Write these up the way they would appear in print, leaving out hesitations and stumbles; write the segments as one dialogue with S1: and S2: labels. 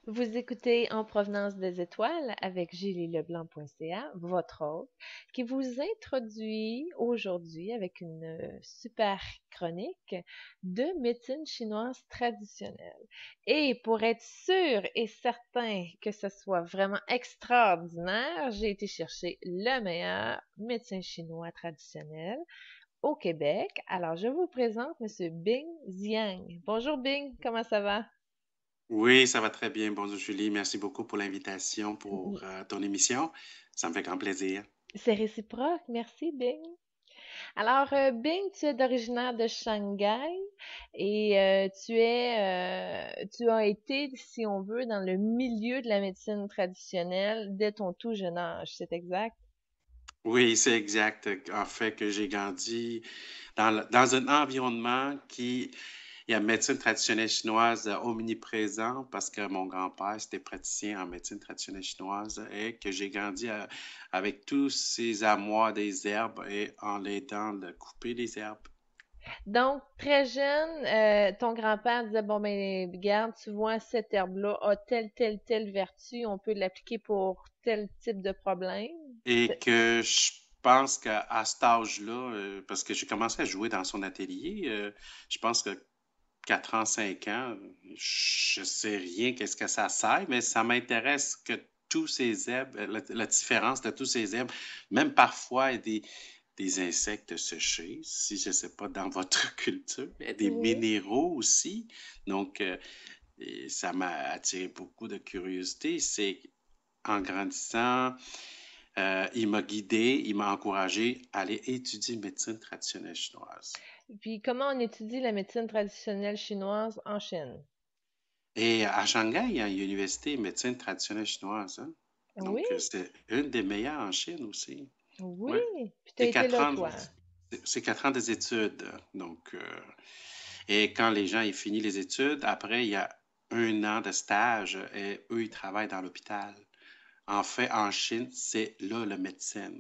S1: Vous écoutez En provenance des étoiles avec JulieLeblanc.ca, votre hôte, qui vous introduit aujourd'hui avec une super chronique de médecine chinoise traditionnelle. Et pour être sûr et certain que ce soit vraiment extraordinaire, j'ai été chercher le meilleur médecin chinois traditionnel au Québec. Alors, je vous présente Monsieur Bing Ziang. Bonjour Bing, comment ça va?
S2: Oui, ça va très bien. Bonjour Julie, merci beaucoup pour l'invitation pour ton émission. Ça me fait grand plaisir.
S1: C'est réciproque, merci Bing. Alors, Bing, tu es originaire de Shanghai et tu as été, si on veut, dans le milieu de la médecine traditionnelle dès ton tout jeune âge, c'est exact?
S2: Oui, c'est exact. En fait, que j'ai grandi dans un environnement qui il y a médecine traditionnelle chinoise omniprésent parce que mon grand-père, c'était praticien en médecine traditionnelle chinoise et que j'ai grandi avec tous ces amours des herbes et en l'aidant de couper les herbes.
S1: Donc, très jeune, ton grand-père disait, bon, ben, regarde, tu vois, cette herbe-là a telle vertu, on peut l'appliquer pour tel type de problème.
S2: Et que je pense qu'à cet âge-là, parce que j'ai commencé à jouer dans son atelier, je pense que 4 ans, 5 ans, je sais rien qu'est-ce que ça sert, mais ça m'intéresse que tous ces herbes, la différence de tous ces herbes, même parfois des insectes séchés, si je ne sais pas dans votre culture, il y a des
S1: Oui.
S2: minéraux aussi. Donc, et ça m'a attiré beaucoup de curiosité. C'est en grandissant, il m'a guidé, il m'a encouragé à aller étudier médecine traditionnelle chinoise.
S1: Puis, comment on étudie la médecine traditionnelle chinoise en Chine?
S2: Et à Shanghai, il y a une université de médecine traditionnelle chinoise, hein.
S1: Oui,
S2: Donc, c'est une des meilleures en Chine aussi.
S1: oui.
S2: Ouais.
S1: Puis, tu as
S2: C'est
S1: été
S2: quatre
S1: là,
S2: ans,
S1: toi.
S2: c'est 4 ans des études. Donc, et quand les gens ils finissent les études, après, il y a 1 an de stage et eux, ils travaillent dans l'hôpital. En fait, en Chine, c'est là le médecin.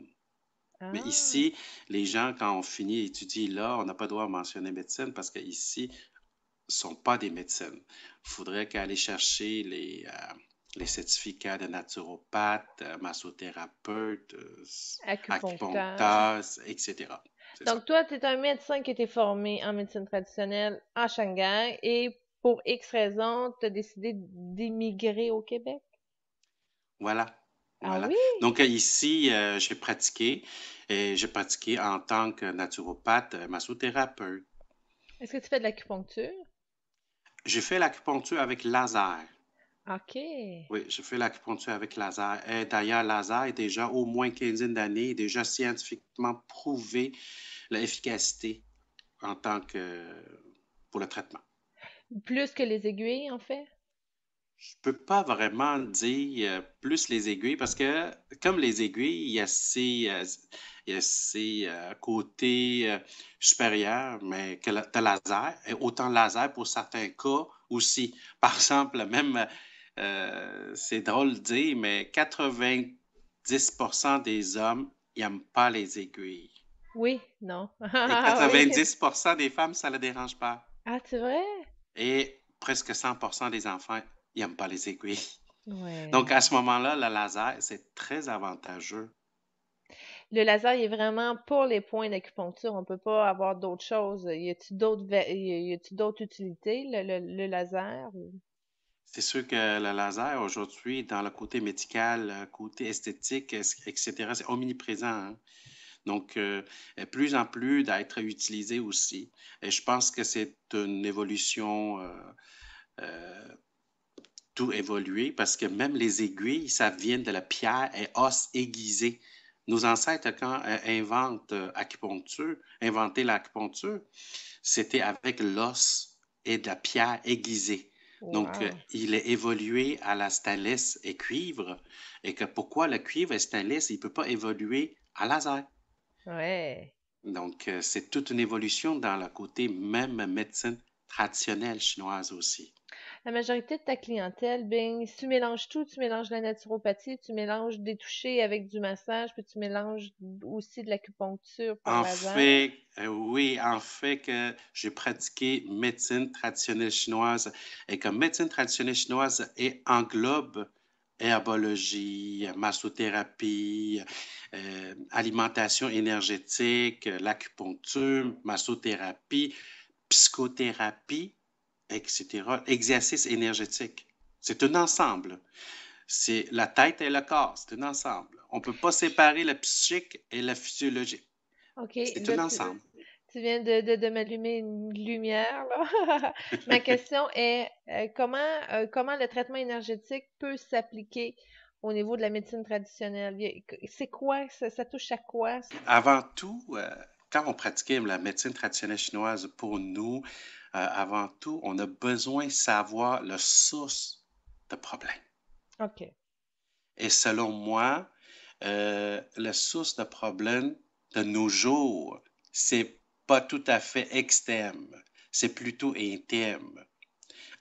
S2: Mais
S1: Ah.
S2: ici, les gens, quand on finit d'étudier là, on n'a pas le droit de mentionner médecine parce qu'ici, ne sont pas des médecins. Il faudrait qu'aller chercher les certificats de naturopathe, massothérapeute,
S1: Acupuncteur.
S2: acupuncteur, etc. C'est ça.
S1: Donc, toi, tu es un médecin qui a été formé en médecine traditionnelle à Shanghai et pour X raisons, tu as décidé d'émigrer au Québec.
S2: Voilà.
S1: Ah
S2: Voilà.
S1: oui?
S2: Donc, ici, j'ai pratiqué et j'ai pratiqué en tant que naturopathe, massothérapeute.
S1: Est-ce que tu fais de l'acupuncture?
S2: J'ai fait l'acupuncture avec laser.
S1: OK.
S2: Oui, je fais l'acupuncture avec laser. Et d'ailleurs, laser est déjà au moins une quinzaine d'années, déjà scientifiquement prouvé l'efficacité en tant que pour le traitement.
S1: Plus que les aiguilles, en fait?
S2: Je peux pas vraiment dire plus les aiguilles parce que comme les aiguilles, il y a ces côtés supérieurs, mais que de laser, et autant laser pour certains cas aussi. Par exemple, même, c'est drôle de dire, mais 90% des hommes n'aiment pas les aiguilles.
S1: Oui, non.
S2: Et
S1: Ah oui.
S2: 90% des femmes, ça ne les dérange pas.
S1: Ah, c'est vrai?
S2: Et presque 100% des enfants n'aiment pas les aiguilles. Donc, à
S1: Ouais.
S2: ce moment-là, le laser, c'est très avantageux.
S1: Le laser, il est vraiment pour les points d'acupuncture. On peut pas avoir d'autres choses. Y a-t-il d'autres utilités, le laser?
S2: C'est sûr que le laser, aujourd'hui, dans le côté médical, côté esthétique, etc., c'est omniprésent, hein. Donc, plus en plus d'être utilisé aussi. Et je pense que c'est une évolution, euh, tout évolué, parce que même les aiguilles, ça vient de la pierre et os aiguisé. Nos ancêtres, quand inventent acupuncture, inventer l'acupuncture, c'était avec l'os et de la pierre aiguisée. Donc,
S1: Wow.
S2: il est évolué à la stainless et cuivre. Et que pourquoi le cuivre et stainless, il ne peut pas évoluer à laser?
S1: Ouais.
S2: Donc, c'est toute une évolution dans le côté même médecine traditionnelle chinoise aussi.
S1: la majorité de ta clientèle, ben, tu mélanges tout, tu mélanges la naturopathie, tu mélanges des touchés avec du massage, puis tu mélanges aussi de l'acupuncture par
S2: En
S1: laser.
S2: fait, oui, en fait que j'ai pratiqué médecine traditionnelle chinoise et comme médecine traditionnelle chinoise englobe herbologie, massothérapie, alimentation énergétique, l'acupuncture, massothérapie, psychothérapie, etc., exercice énergétique. C'est un ensemble. C'est la tête et le corps, c'est un ensemble. On ne peut pas séparer le psychique et la physiologie.
S1: OK,
S2: C'est un
S1: là,
S2: ensemble.
S1: tu viens de m'allumer une lumière, là. Ma question est, comment le traitement énergétique peut s'appliquer au niveau de la médecine traditionnelle? C'est quoi? Ça touche à quoi?
S2: Avant tout, quand on pratiquait la médecine traditionnelle chinoise, pour nous, avant tout, on a besoin de savoir la source de problème.
S1: OK.
S2: Et selon moi, la source de problème de nos jours, c'est pas tout à fait externe, c'est plutôt interne.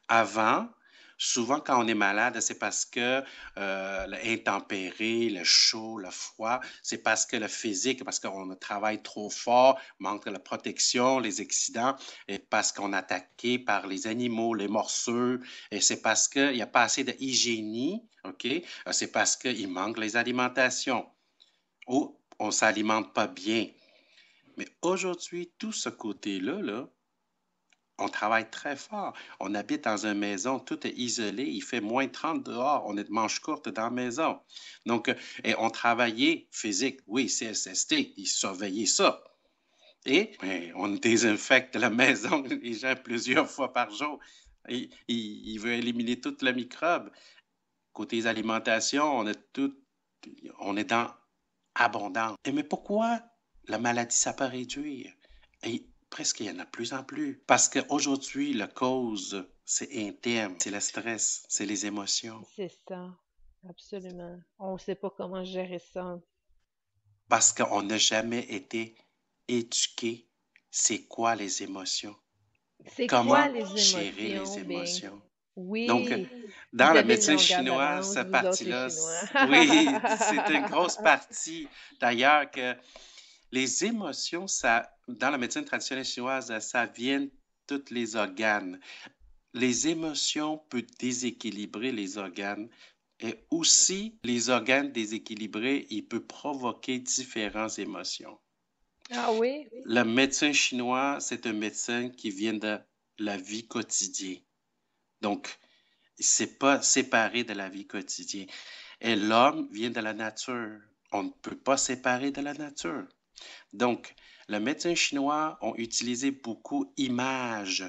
S2: Avant, souvent quand on est malade, c'est parce que l'intempéré, le chaud, le froid, c'est parce que le physique, parce qu'on travaille trop fort, manque de protection, les accidents, et parce qu'on est attaqué par les animaux, les morceaux, et c'est parce qu'il n'y a pas assez d'hygiène, OK? C'est parce qu'il manque les alimentations ou on ne s'alimente pas bien. Mais aujourd'hui, tout ce côté-là, là, on travaille très fort. On habite dans une maison, tout est isolé, il fait moins 30 dehors, on est de manches courtes dans la maison. Donc, et on travaillait physique, oui, CSST, ils surveillaient ça. Et ben, on désinfecte la maison, les gens, plusieurs fois par jour. Il veut éliminer toute la microbe. Côté alimentation, on est dans abondance. Et mais pourquoi la maladie, ça peut réduire? Et presque il y en a de plus en plus. Parce qu'aujourd'hui, la cause, c'est interne, c'est le stress, c'est les émotions.
S1: C'est ça. Absolument. On ne sait pas comment gérer ça.
S2: Parce qu'on n'a jamais été éduqué, c'est quoi les émotions?
S1: C'est quoi
S2: Comment
S1: les
S2: gérer les
S1: émotions, Bing?
S2: émotions? Donc,
S1: Oui,
S2: dans
S1: vous
S2: la
S1: avez une
S2: médecine
S1: longueur
S2: chinoise,
S1: d'avance,
S2: cette
S1: vous autres les
S2: partie-là,
S1: Chinois.
S2: oui, c'est une grosse partie. D'ailleurs, que les émotions, ça, dans la médecine traditionnelle chinoise, ça vient de tous les organes. Les émotions peuvent déséquilibrer les organes et aussi les organes déséquilibrés, ils peuvent provoquer différentes émotions.
S1: Ah oui?
S2: Le médecin chinois, c'est un médecin qui vient de la vie quotidienne. Donc, c'est pas séparé de la vie quotidienne. Et l'homme vient de la nature. On ne peut pas séparer de la nature. Donc, les médecins chinois ont utilisé beaucoup d'images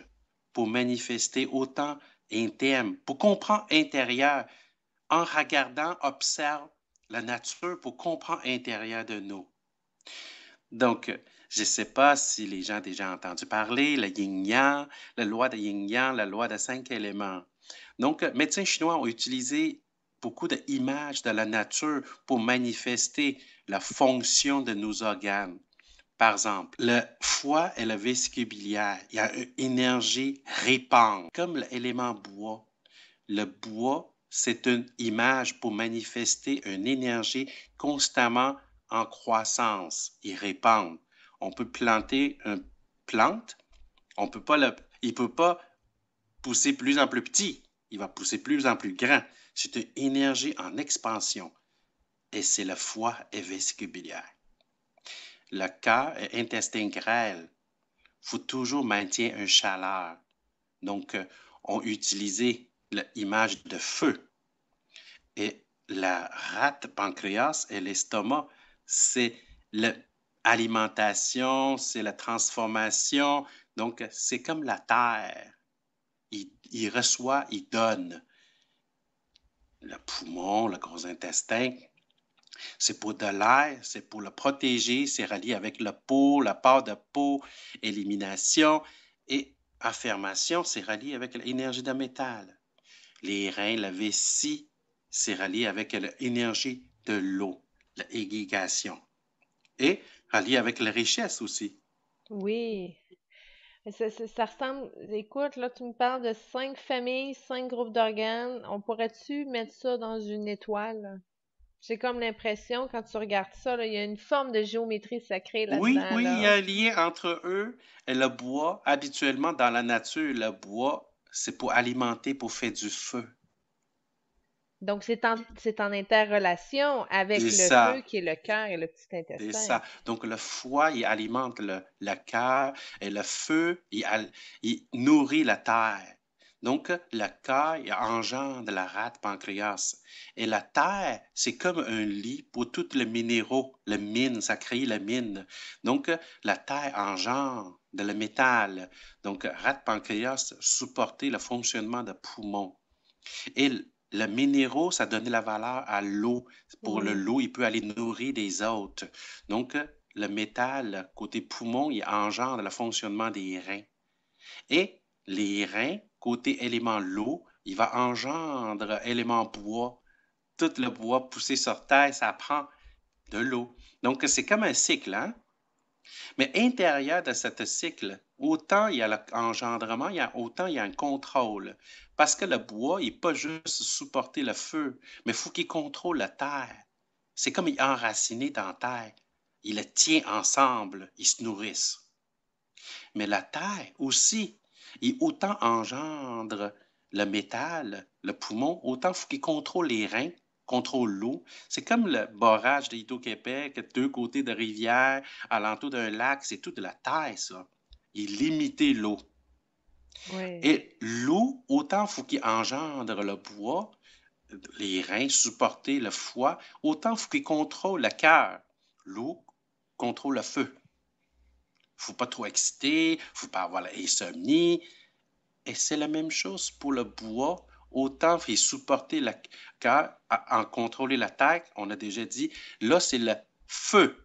S2: pour manifester autant interne, pour comprendre intérieur. En regardant, observe la nature pour comprendre l'intérieur de nous. Donc, je ne sais pas si les gens ont déjà entendu parler, le yin-yang, la loi de yin-yang, la loi de 5 éléments. Donc, médecins chinois ont utilisé beaucoup d'images de la nature pour manifester la fonction de nos organes. Par exemple, le foie et le vésicule biliaire, il y a une énergie répandue, comme l'élément bois. Le bois, c'est une image pour manifester une énergie constamment en croissance et répandre. On peut planter une plante, on peut pas il ne peut pas pousser plus en plus petit, il va pousser plus en plus grand. C'est une énergie en expansion et c'est le foie et vésicule biliaire. Le cœur et intestin grêle, il faut toujours maintenir une chaleur. Donc, on utilisait l'image de feu. Et la rate pancréas et l'estomac, c'est l'alimentation, c'est la transformation. Donc, c'est comme la terre. Il reçoit, il donne. Le poumon, le gros intestin, c'est pour de l'air, c'est pour le protéger, c'est relié avec le peau, la part de peau, élimination et affirmation, c'est relié avec l'énergie de métal. Les reins, la vessie, c'est relié avec l'énergie de l'eau, l'irrigation. Et relié avec la richesse aussi.
S1: Oui. Ça ressemble, écoute, là, tu me parles de 5 familles, 5 groupes d'organes. On pourrait-tu mettre ça dans une étoile? J'ai comme l'impression, quand tu regardes ça, là, il y a une forme de géométrie sacrée
S2: Oui,
S1: là-dedans,
S2: oui, il y a
S1: là.
S2: un lien entre eux et le bois. Habituellement, dans la nature, le bois, c'est pour alimenter, pour faire du feu.
S1: Donc, c'est en interrelation
S2: C'est
S1: avec le feu
S2: ça.
S1: qui est le cœur et le petit
S2: C'est
S1: intestin.
S2: ça. Donc, le foie, il alimente le cœur et le feu, il nourrit la terre. Donc, le cœur, il engendre la rate pancréas. Et la terre, c'est comme un lit pour tous les minéraux, le mine, ça crée la mine. Donc, la terre engendre de le métal. Donc, rate pancréas supporter le fonctionnement des poumons. Et le minéraux, ça donnait la valeur à l'eau. Pour le
S1: Oui,
S2: l'eau, il peut aller nourrir des autres. Donc, le métal, côté poumon, il engendre le fonctionnement des reins. Et les reins, côté élément l'eau, il va engendre élément bois. Tout le bois poussé sur terre, ça prend de l'eau. Donc, c'est comme un cycle, hein? Mais intérieur de ce cycle, autant il y a l'engendrement, autant il y a un contrôle. Parce que le bois, il n'est pas juste supporter le feu, mais il faut qu'il contrôle la terre. C'est comme il est enraciné dans la terre. Il le tient ensemble, ils se nourrissent. Mais la terre aussi, il autant engendre le métal, le poumon, autant il faut qu'il contrôle les reins, contrôle l'eau. C'est comme le barrage de Hydro-Québec, deux côtés de rivière, alentour d'un lac, c'est toute la terre, ça. Il limite l'eau.
S1: oui.
S2: Et l'eau, autant il faut qu'il engendre le bois, les reins, supporter le foie, autant il faut qu'il contrôle le cœur. L'eau contrôle le feu. Il ne faut pas trop exciter, il ne faut pas avoir l'insomnie. Et c'est la même chose pour le bois. Autant il faut supporter le cœur, en contrôler la tête, on a déjà dit. Là, c'est le feu.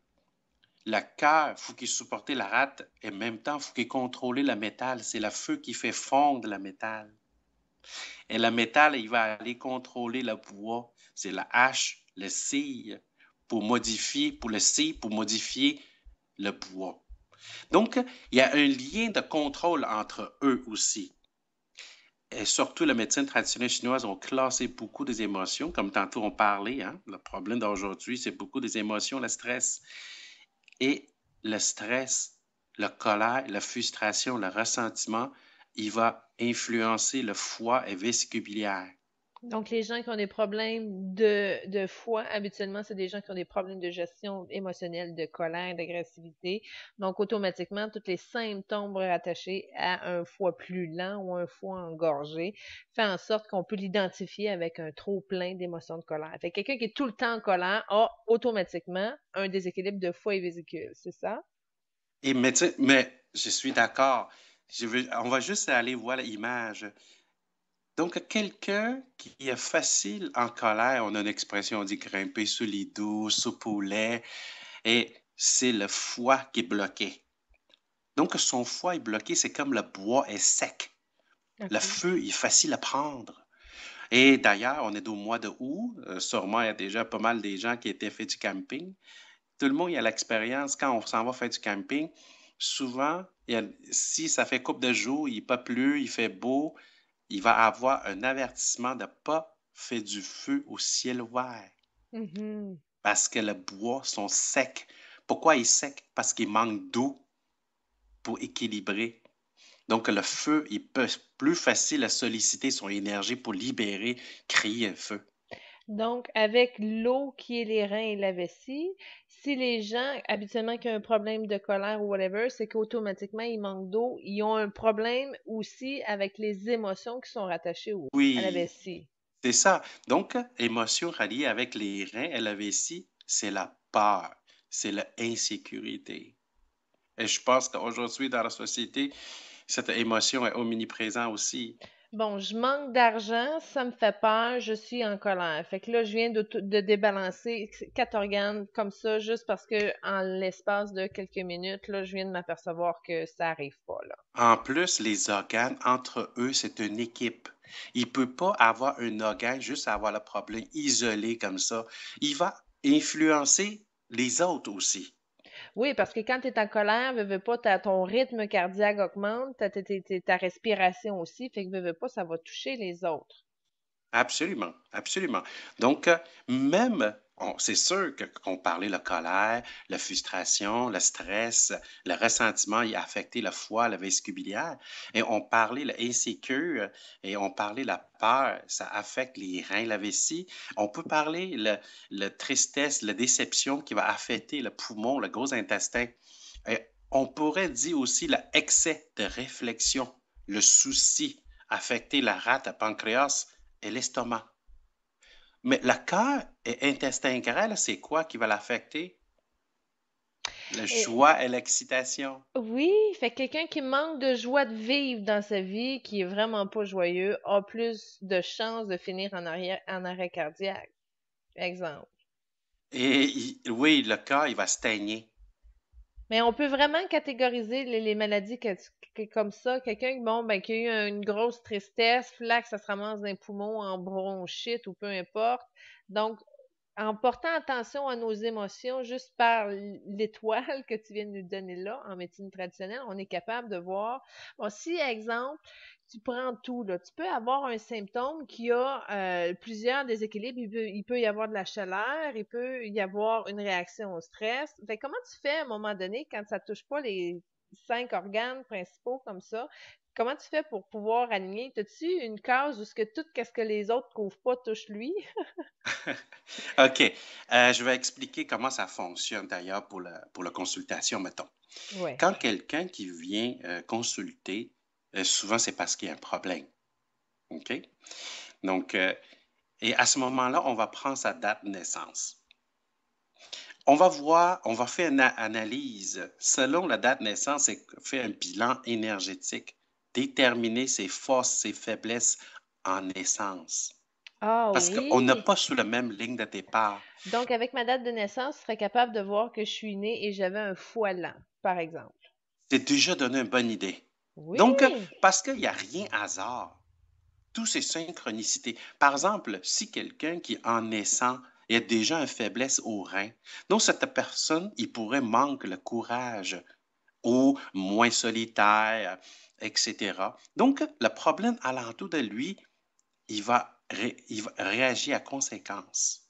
S2: Le cœur, il faut qu'il supporte la rate et en même temps, il faut qu'il contrôle le métal. C'est le feu qui fait fondre le métal. Et le métal, il va aller contrôler le bois. C'est la hache, le scie, pour le scie, pour modifier le bois. Donc, il y a un lien de contrôle entre eux aussi. Et surtout, la médecine traditionnelle chinoise ont classé beaucoup des émotions, comme tantôt on parlait, hein. Le problème d'aujourd'hui, c'est beaucoup des émotions, le stress. Et le stress, la colère, la frustration, le ressentiment, il va influencer le foie et vessie biliaire.
S1: Donc, les gens qui ont des problèmes de foie, habituellement, c'est des gens qui ont des problèmes de gestion émotionnelle, de colère, d'agressivité. Donc, automatiquement, tous les symptômes rattachés à un foie plus lent ou un foie engorgé fait en sorte qu'on peut l'identifier avec un trop plein d'émotions de colère. Fait que quelqu'un qui est tout le temps en colère a automatiquement un déséquilibre de foie et vésicule, c'est ça?
S2: Mais je suis d'accord. On va juste aller voir l'image. Donc, quelqu'un qui est facile en colère, on a une expression, on dit grimper sous les douches, soupe au lait, et c'est le foie qui est bloqué. Donc, son foie est bloqué, c'est comme le bois est sec. Le
S1: OK.
S2: feu est facile à prendre. Et d'ailleurs, on est au mois de août. Sûrement, il y a déjà pas mal des gens qui étaient fait du camping. Tout le monde a l'expérience quand on s'en va faire du camping. Souvent, si ça fait couple de jours, il n'est pas plu, il fait beau, il va avoir un avertissement de ne pas faire du feu au ciel ouvert
S1: Mhm.
S2: parce que le bois sont secs. Pourquoi il est sec? Parce qu'il manque d'eau pour équilibrer. Donc, le feu est plus facile à solliciter son énergie pour libérer, créer un feu.
S1: Donc, avec l'eau qui est les reins et la vessie, si les gens, habituellement, qui ont un problème de colère ou whatever, c'est qu'automatiquement, ils manquent d'eau. Ils ont un problème aussi avec les émotions qui sont rattachées à la
S2: Oui,
S1: vessie.
S2: c'est ça. Donc, émotion reliée avec les reins et la vessie, c'est la peur, c'est l'insécurité. Et je pense qu'aujourd'hui, dans la société, cette émotion est omniprésente aussi.
S1: Bon, je manque d'argent, ça me fait peur, je suis en colère. Fait que là, je viens de débalancer 4 organes comme ça, juste parce que en l'espace de quelques minutes, là, je viens de m'apercevoir que ça arrive pas, là.
S2: En plus, les organes, entre eux, c'est une équipe. Il ne peut pas avoir un organe juste avoir le problème isolé comme ça. Il va influencer les autres aussi.
S1: Oui, parce que quand tu es en colère, veux pas, ton rythme cardiaque augmente, ta respiration aussi, fait que veux pas, ça va toucher les autres.
S2: Absolument, absolument. Donc, même, c'est sûr qu'on parlait la colère, la frustration, le stress, le ressentiment, il a affecté le foie, la vésicule et on parlait l'insécure et on parlait la peur, ça affecte les reins, la vessie. On peut parler le tristesse, la déception qui va affecter le poumon, le gros intestin. Et on pourrait dire aussi l'excès de réflexion, le souci, affecter la rate, le pancréas et l'estomac. Mais le cœur et intestin grêle, c'est quoi qui va l'affecter? La
S1: Et
S2: joie et l'excitation.
S1: oui, fait que quelqu'un qui manque de joie de vivre dans sa vie, qui est vraiment pas joyeux, a plus de chances de finir en arrêt cardiaque. Exemple.
S2: Et oui, le cœur, il va se teigner.
S1: Mais on peut vraiment catégoriser les maladies comme ça. Quelqu'un bon, ben, qui a eu une grosse tristesse, là, que ça se ramasse dans les poumons, en bronchite ou peu importe. Donc, en portant attention à nos émotions, juste par l'étoile que tu viens de nous donner là, en médecine traditionnelle, on est capable de voir. Bon, si, exemple, tu prends tout, là, tu peux avoir un symptôme qui a plusieurs déséquilibres. Il peut y avoir de la chaleur, il peut y avoir une réaction au stress. Fait comment tu fais à un moment donné quand ça touche pas les 5 organes principaux comme ça? Comment tu fais pour pouvoir aligner? As-tu une case où ce que tout ce que les autres couvrent pas touche lui?
S2: OK. Je vais expliquer comment ça fonctionne d'ailleurs pour la consultation, mettons.
S1: Ouais.
S2: Quand quelqu'un qui vient consulter, souvent c'est parce qu'il y a un problème. OK? Donc, et à ce moment-là, on va prendre sa date de naissance. On va voir, on va faire une analyse. Selon la date de naissance, c'est faire un bilan énergétique, déterminer ses forces, ses faiblesses en naissance.
S1: Ah
S2: Parce qu'on n'a
S1: oui!
S2: pas sur la même ligne de départ.
S1: Donc, avec ma date de naissance, tu serais capable de voir que je suis née et j'avais un foie lent, par exemple.
S2: C'est déjà donné une bonne idée. Donc,
S1: Oui!
S2: parce qu'il n'y a rien hasard, tout c'est synchronicité. Par exemple, si quelqu'un qui en naissant a déjà une faiblesse au rein, donc cette personne, il pourrait manquer le courage ou moins solitaire, etc. Donc, le problème alentour de lui, il va réagir à conséquence.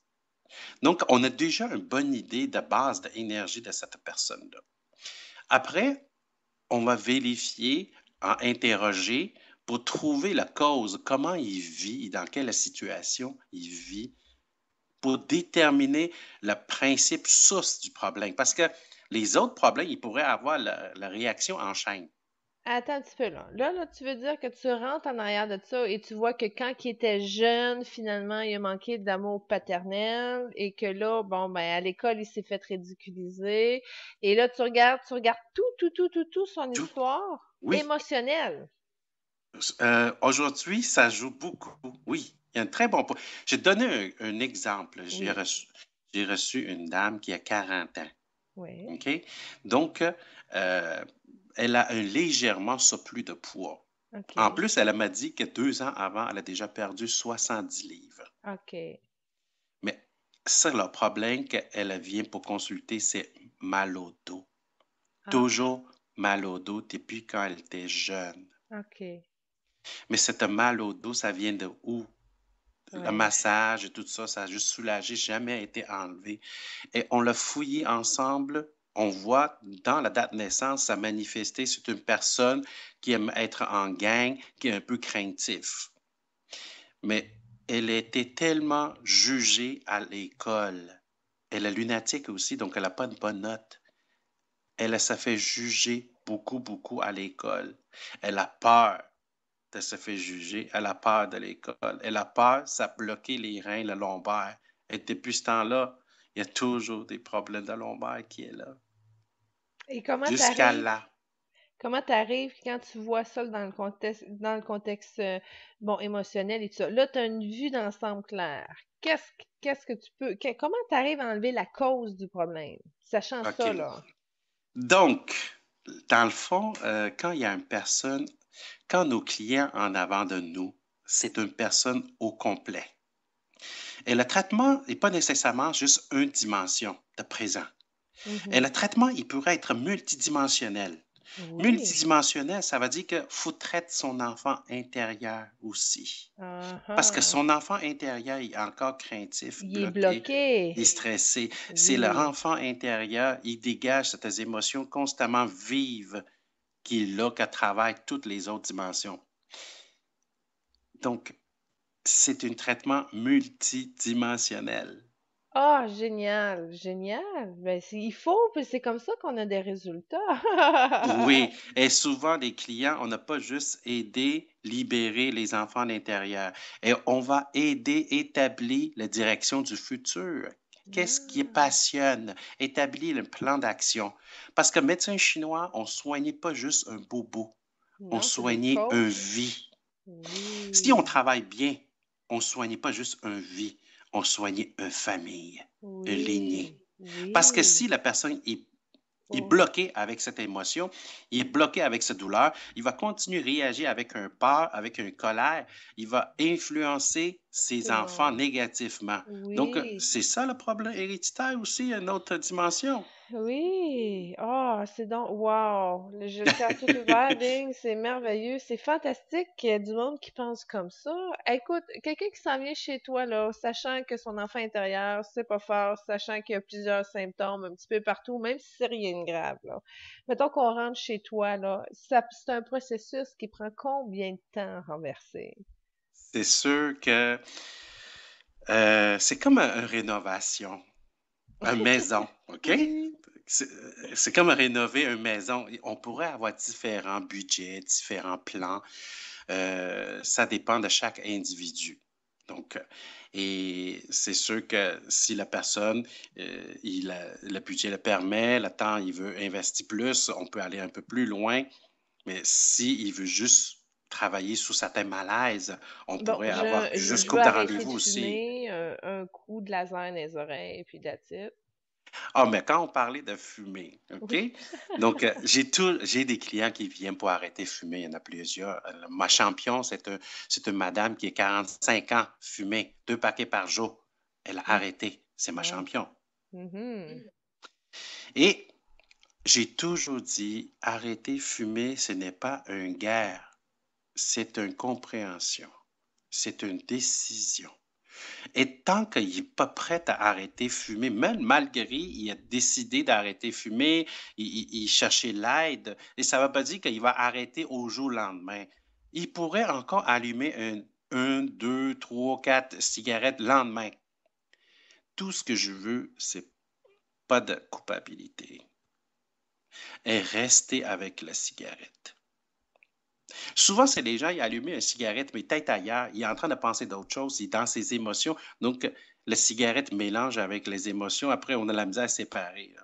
S2: Donc, on a déjà une bonne idée de base de l'énergie de cette personne-là. Après, on va vérifier, interroger pour trouver la cause, comment il vit, dans quelle situation il vit, pour déterminer le principe source du problème. Parce que les autres problèmes, ils pourraient avoir la réaction en chaîne.
S1: Attends un petit peu là. Là, tu veux dire que tu rentres en arrière de ça et tu vois que quand il était jeune, finalement, il a manqué d'amour paternel et que là, bon, ben, à l'école, il s'est fait ridiculiser. Et là, tu regardes tout son
S2: Tout,
S1: histoire
S2: oui.
S1: émotionnelle.
S2: Aujourd'hui, ça joue beaucoup. Oui, il y a un très bon point. J'ai donné un exemple.
S1: Oui,
S2: J'ai reçu une dame qui a 40 ans.
S1: oui.
S2: OK? Donc, elle a un légèrement surplus de poids. En
S1: OK.
S2: plus, elle m'a dit que 2 ans avant, elle a déjà perdu 70 livres.
S1: OK.
S2: Mais ça, le problème qu'elle vient pour consulter, c'est mal au dos.
S1: Ah,
S2: Toujours mal au dos depuis quand elle était jeune.
S1: OK.
S2: Mais cette mal au dos, ça vient de où? Le
S1: Ouais.
S2: massage et tout ça, ça a juste soulagé, jamais été enlevé. Et on l'a fouillé ensemble. On voit dans la date de naissance, ça manifestait, c'est une personne qui aime être en gang, qui est un peu craintif. Mais elle était tellement jugée à l'école. Elle est lunatique aussi, donc elle n'a pas de bonne note. Elle se fait juger beaucoup, beaucoup à l'école. Elle a peur de se faire juger. Elle a peur de l'école. Elle a peur, ça a bloqué les reins, le lombaire. Et depuis ce temps-là, il y a toujours des problèmes de lombaire qui est là.
S1: Et comment
S2: Jusqu'à
S1: t'arrives?
S2: là.
S1: Comment t'arrives quand tu vois ça dans le contexte bon, émotionnel et tout ça? Là, tu as une vue d'ensemble claire. Qu'est-ce que tu peux. Comment t'arrives à enlever la cause du problème? Sachant ça,
S2: OK.
S1: là.
S2: Donc, dans le fond, quand il y a une personne, quand nos clients en avant de nous, c'est une personne au complet. Et le traitement n'est pas nécessairement juste une dimension de présent. Et
S1: Mhm.
S2: le traitement, il pourrait être multidimensionnel.
S1: Oui.
S2: Multidimensionnel, ça veut dire qu'il faut traiter son enfant intérieur aussi.
S1: Ah
S2: Parce que
S1: ah.
S2: son enfant intérieur est encore craintif,
S1: Il est
S2: bloqué, il est
S1: bloqué.
S2: stressé. C'est leur
S1: Oui.
S2: enfant intérieur, il dégage ces émotions constamment vives qu'il a qu'à travers toutes les autres dimensions. Donc, c'est un traitement multidimensionnel.
S1: Ah, génial, génial. Ben, il faut, puis c'est comme ça qu'on a des résultats.
S2: Oui, et souvent, les clients, on n'a pas juste aidé, libérer les enfants à l'intérieur. Et on va aider, établir la direction du futur. Qu'est-ce qui
S1: Ah,
S2: passionne? Établir le plan d'action. Parce que médecin chinois, on ne soignait pas juste un bobo, on
S1: non, c'est des
S2: soignait un
S1: coachs.
S2: vie. Si on
S1: Oui,
S2: travaille bien, on ne soignait pas juste un vie, on soignait une famille, une lignée.
S1: oui,
S2: Parce que
S1: oui.
S2: si la personne est
S1: Oh,
S2: bloqué avec cette émotion, il est bloqué avec cette douleur, il va continuer à réagir avec un peur, avec une colère, il va influencer
S1: tout
S2: ses
S1: le
S2: enfants
S1: monde.
S2: négativement. Donc,
S1: Oui.
S2: c'est ça le problème héréditaire aussi, une autre dimension.
S1: Oui, ah, c'est donc, wow, j'ai le cœur tout ouvert, Bing, c'est merveilleux, c'est fantastique qu'il y ait du monde qui pense comme ça. Écoute, quelqu'un qui s'en vient chez toi, là, sachant que son enfant intérieur, c'est pas fort, sachant qu'il y a plusieurs symptômes un petit peu partout, même si c'est rien de grave, là. Mettons qu'on rentre chez toi, là, c'est un processus qui prend combien de temps à renverser?
S2: C'est sûr que c'est comme une rénovation, une maison, OK?
S1: Oui.
S2: C'est comme rénover une maison. On pourrait avoir différents budgets, différents plans. Ça dépend de chaque individu. Donc, et c'est sûr que si la personne, le budget le permet, le temps, il veut investir plus, on peut aller un peu plus loin. Mais s'il veut juste travailler sous certains malaises, on
S1: Bon,
S2: pourrait avoir
S1: je
S2: juste
S1: veux
S2: couple de
S1: arrêter de
S2: rendez-vous aussi.
S1: fumer, un coup de laser dans les oreilles, puis that's it.
S2: Ah, mais quand on parlait de fumer, OK?
S1: Oui.
S2: Donc, j'ai des clients qui viennent pour arrêter de fumer. Il y en a plusieurs. Ma champion, c'est une madame qui a 45 ans, fumée, 2 paquets par jour. Elle a
S1: Mm.
S2: arrêté. C'est ma
S1: Wow.
S2: champion.
S1: Mhm.
S2: Et j'ai toujours dit, arrêter de fumer, ce n'est pas une guerre, c'est une compréhension, c'est une décision. Et tant qu'il n'est pas prêt à arrêter de fumer, même malgré il a décidé d'arrêter de fumer, il cherchait l'aide, et ça ne veut pas dire qu'il va arrêter au jour lendemain. Il pourrait encore allumer un, deux, trois, quatre cigarettes le lendemain. Tout ce que je veux, c'est pas de culpabilité. Et rester avec la cigarette. Souvent, c'est les gens, ils allument une cigarette, mais tête ailleurs, il est en train de penser d'autre chose, il est dans ses émotions. Donc, la cigarette mélange avec les émotions. Après, on a la misère à séparer. Là.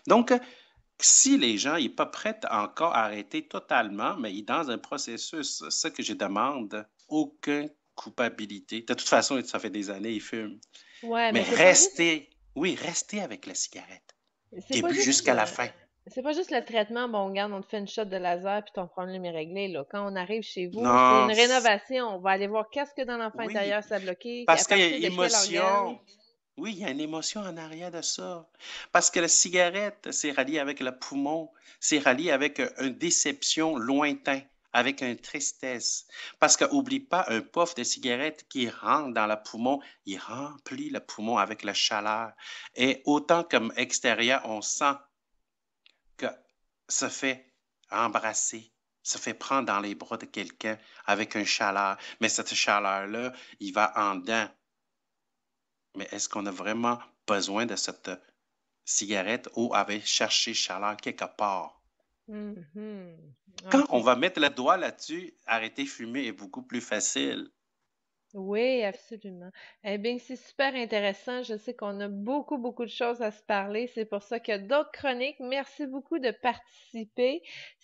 S2: Donc, si les gens sont pas prêts encore à arrêter totalement, mais ils sont dans un processus, ce que je demande, aucune culpabilité. De toute façon, ça fait des années, ils fument.
S1: Ouais,
S2: Mais
S1: mais c'est pas juste,
S2: restez, oui, restez avec la cigarette.
S1: c'est pas
S2: Début
S1: juste,
S2: jusqu'à la fin.
S1: c'est pas juste le traitement. Bon, regarde, on te fait une shot de laser puis ton problème est réglé, là. Quand on arrive chez vous, c'est une
S2: Non,
S1: rénovation. On va aller voir qu'est-ce que dans l'enfant
S2: oui,
S1: intérieur ça a bloqué, à
S2: parce qu'il y a
S1: partir
S2: une
S1: de quel organe.
S2: émotion. Oui, il y a une émotion en arrière de ça. Parce que la cigarette, c'est rallié avec le poumon, c'est rallié avec une déception lointain, avec une tristesse. Parce que oublie pas, un puff de cigarette qui rentre dans le poumon, il remplit le poumon avec la chaleur. Et autant comme extérieur, on sent que se fait embrasser, se fait prendre dans les bras de quelqu'un avec une chaleur. Mais cette chaleur-là, il va en dedans. Mais est-ce qu'on a vraiment besoin de cette cigarette ou avait cherché chaleur quelque part?
S1: Mhm.
S2: Quand on
S1: OK.
S2: va mettre le doigt là-dessus, arrêter de fumer est beaucoup plus facile.
S1: Oui, absolument. Eh bien, c'est super intéressant. Je sais qu'on a beaucoup, beaucoup de choses à se parler. C'est pour ça qu'il y a d'autres chroniques. Merci beaucoup de participer.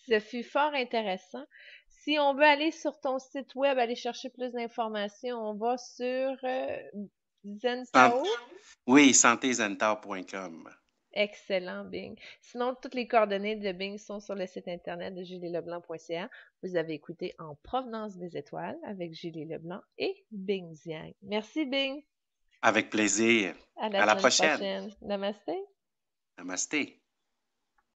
S1: Ce fut fort intéressant. Si on veut aller sur ton site web, aller chercher plus d'informations, on va sur
S2: Sant-
S1: Zentao.
S2: oui, santézentao.com.
S1: Excellent, Bing. Sinon, toutes les coordonnées de Bing sont sur le site internet de julieleblanc.ca. Vous avez écouté En provenance des étoiles avec Julie Leblanc et Bing Ziang. Merci, Bing.
S2: Avec plaisir.
S1: À la
S2: À la
S1: semaine
S2: prochaine.
S1: prochaine. Namasté.
S2: Namasté.